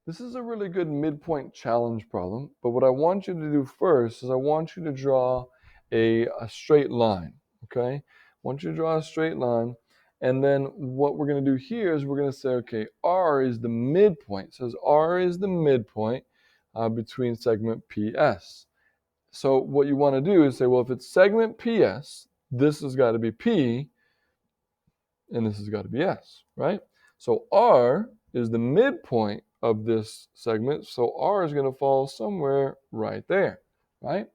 This is a really good midpoint challenge problem, but what I want you to do first is I want you to draw a straight line, okay? I want you to draw a straight line, and then what we're going to do here is we're going to say, okay, R is the midpoint. It says R is the midpoint between segment PS. So what you want to do is say, well, if it's segment PS, this has got to be P, and this has got to be S, right? So R is the midpoint of this segment, so R is going to fall somewhere right there, right?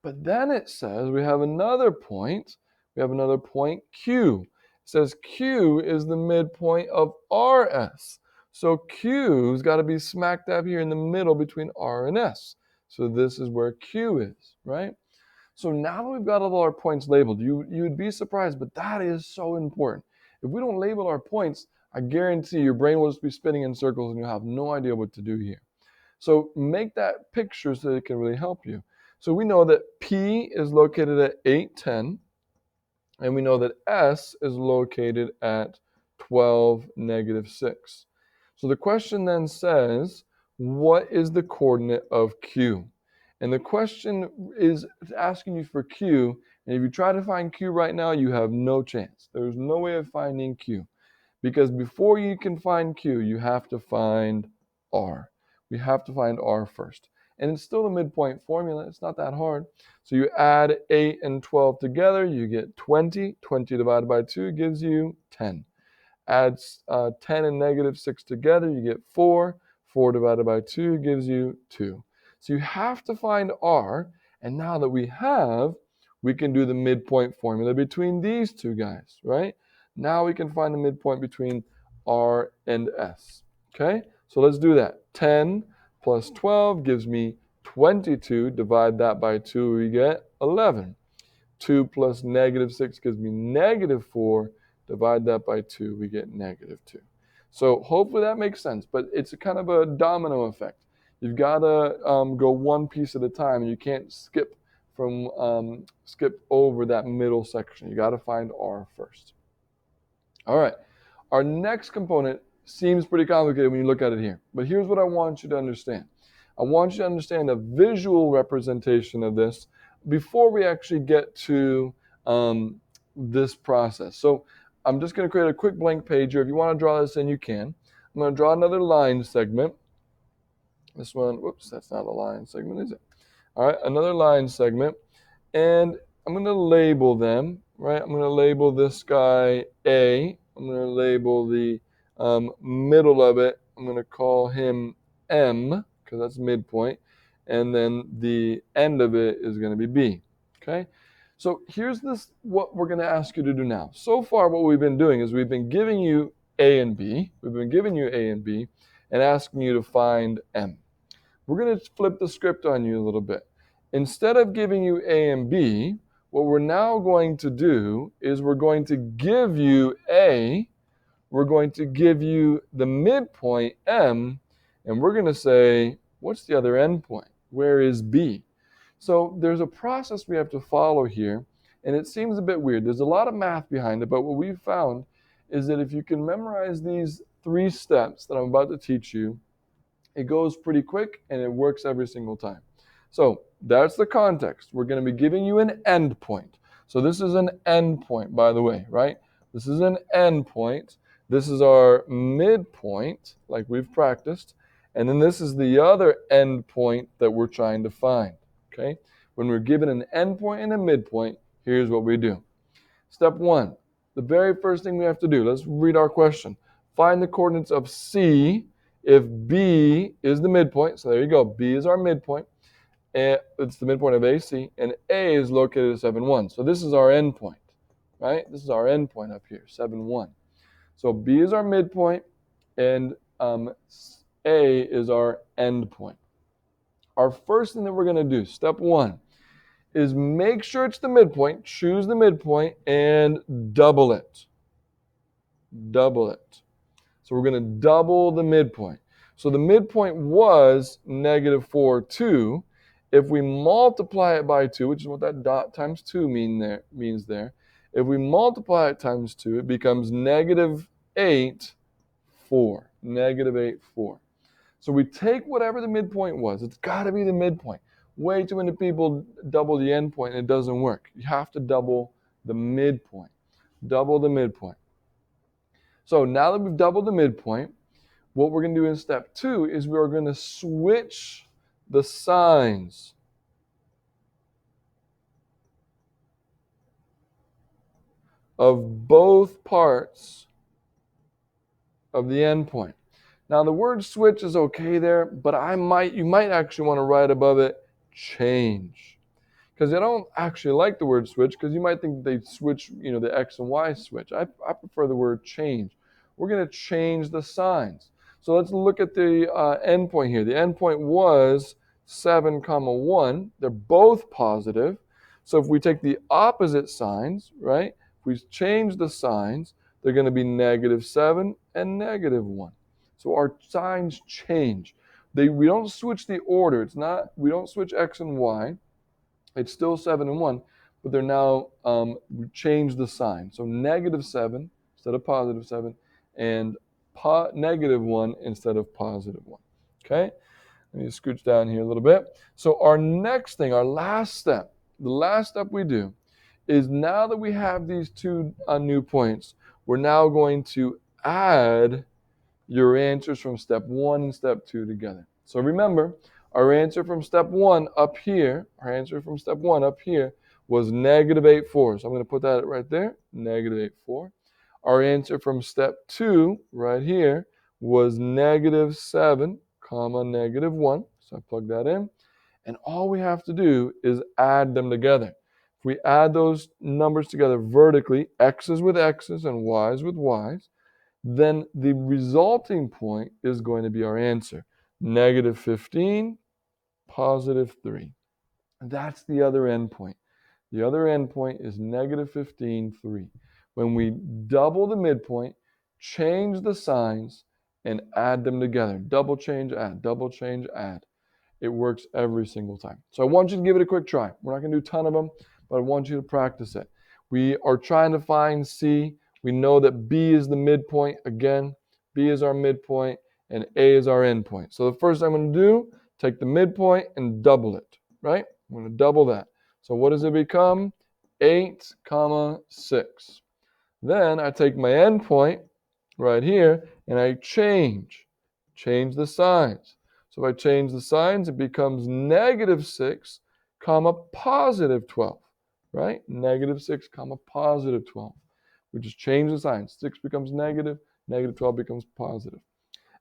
But then it says we have another point. We have another point Q. It says Q is the midpoint of RS. So Q's got to be smack dab here in the middle between R and S. So this is where Q is, right? So now that we've got all our points labeled, you'd be surprised, but that is so important. If we don't label our points, I guarantee your brain will just be spinning in circles and you'll have no idea what to do here. So make that picture so that it can really help you. So we know that P is located at 810, and we know that S is located at 12, -6. So the question then says, what is the coordinate of Q? And the question is asking you for Q, and if you try to find Q right now, you have no chance. There's no way of finding Q. Because before you can find Q, you have to find R. We have to find R first. And it's still the midpoint formula. It's not that hard. So you add 8 and 12 together, you get 20. 20 divided by 2 gives you 10. Add 10 and -6 together, you get 4. 4 divided by 2 gives you 2. So you have to find R. And now that we have, we can do the midpoint formula between these two guys, right? Now we can find the midpoint between R and S. Okay, so let's do that. 10 plus 12 gives me 22. Divide that by 2, we get 11. 2 plus -6 gives me -4. Divide that by 2, we get -2. So hopefully that makes sense, but it's a kind of a domino effect. You've got to go one piece at a time, and you can't skip over that middle section. You got to find R first. All right, our next component seems pretty complicated when you look at it here, but here's what I want you to understand. I want you to understand a visual representation of this before we actually get to this process. So I'm just going to create a quick blank page here. If you want to draw this in, you can. I'm going to draw another line segment. This one, whoops, that's not a line segment, is it? All right, another line segment. And I'm going to label them, right? I'm going to label this guy A. I'm going to label the middle of it. I'm going to call him M, because that's midpoint. And then the end of it is going to be B, okay? So here's what we're going to ask you to do now. So far, what we've been doing is we've been giving you A and B. We've been giving you A and B and asking you to find M. We're going to flip the script on you a little bit. Instead of giving you A and B, what we're now going to do is we're going to give you A, we're going to give you the midpoint M, and we're going to say, what's the other endpoint? Where is B? So there's a process we have to follow here, and it seems a bit weird. There's a lot of math behind it, but what we've found is that if you can memorize these 3 steps that I'm about to teach you, it goes pretty quick and it works every single time. So that's the context. We're going to be giving you an endpoint. So this is an endpoint, by the way, right? This is an endpoint. This is our midpoint, like we've practiced. And then this is the other endpoint that we're trying to find, okay? When we're given an endpoint and a midpoint, here's what we do. Step 1, the very first thing we have to do, let's read our question. Find the coordinates of C if B is the midpoint. So there you go. B is our midpoint. And it's the midpoint of AC. And A is located at 7, 1. So this is our endpoint, right? This is our endpoint up here, 7, 1. So B is our midpoint, and A is our endpoint. Our first thing that we're going to do, step 1, is make sure it's the midpoint. Choose the midpoint and double it. Double it. So we're going to double the midpoint. So the midpoint was -4, 2. If we multiply it by 2, which is what that dot times 2 means there, if we multiply it times 2, it becomes -8, 4. -8, 4. So we take whatever the midpoint was. It's got to be the midpoint. Way too many people double the endpoint and it doesn't work. You have to double the midpoint. Double the midpoint. So now that we've doubled the midpoint, what we're going to do in step 2 is we're going to switch the signs of both parts of the endpoint. Now the word switch is okay there, but you might actually want to write above it change. Because I don't actually like the word switch, because you might think they switch, the X and Y switch. I prefer the word change. We're going to change the signs. So let's look at the endpoint here. The endpoint was 7, 1. They're both positive. So if we take the opposite signs, right? If we change the signs, they're going to be -7 and -1. So our signs change. We don't switch the order. We don't switch X and Y. It's still 7 and 1, but they're now, we changed the sign. So -7 instead of +7, and -1 instead of +1. Okay? Let me scooch down here a little bit. So our next thing, our last step, the last step we do is, now that we have these two new points, we're now going to add your answers from step 1 and step 2 together. So remember, our answer from step 1 up here, was -8/4. So I'm going to put that right there, -8/4. Our answer from step 2 right here was -7, -1. So I plug that in. And all we have to do is add them together. If we add those numbers together vertically, x's with x's and y's with y's, then the resulting point is going to be our answer. -15, +3. That's the other endpoint. The other endpoint is -15, 3. When we double the midpoint, change the signs, and add them together. Double change, add, double change, add. It works every single time. So I want you to give it a quick try. We're not going to do a ton of them, but I want you to practice it. We are trying to find C. We know that B is the midpoint. Again, B is our midpoint, and A is our endpoint. So the first thing I'm going to do, take the midpoint and double it, right? I'm going to double that. So what does it become? 8, 6. Then I take my endpoint right here, and I change the signs. So if I change the signs, it becomes -6, +12, right? -6, +12. We just change the signs. 6 becomes negative, -12 becomes positive.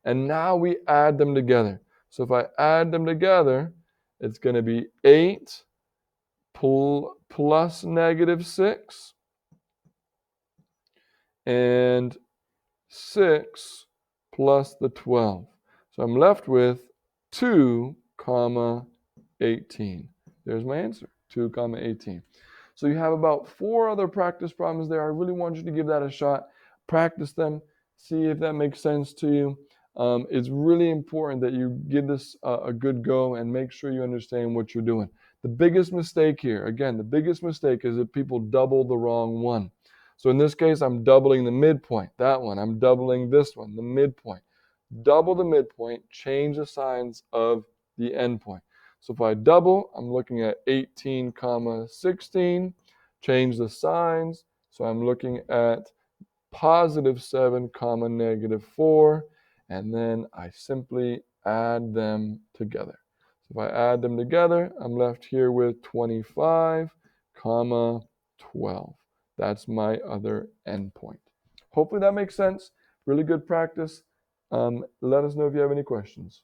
And now we add them together. So if I add them together, it's going to be 8 plus -6 and 6 plus the 12. So I'm left with 2, 18. There's my answer, 2, 18. So you have about 4 other practice problems there. I really want you to give that a shot. Practice them. See if that makes sense to you. It's really important that you give this a good go and make sure you understand what you're doing. The biggest mistake here, again, the biggest mistake is that people double the wrong one. So in this case, I'm doubling the midpoint, that one. I'm doubling this one, the midpoint. Double the midpoint, change the signs of the endpoint. So if I double, I'm looking at 18, 16, change the signs. So I'm looking at +7, -4, and then I simply add them together. So if I add them together, I'm left here with 25, 12. That's my other endpoint. Hopefully that makes sense. Really good practice. Let us know if you have any questions.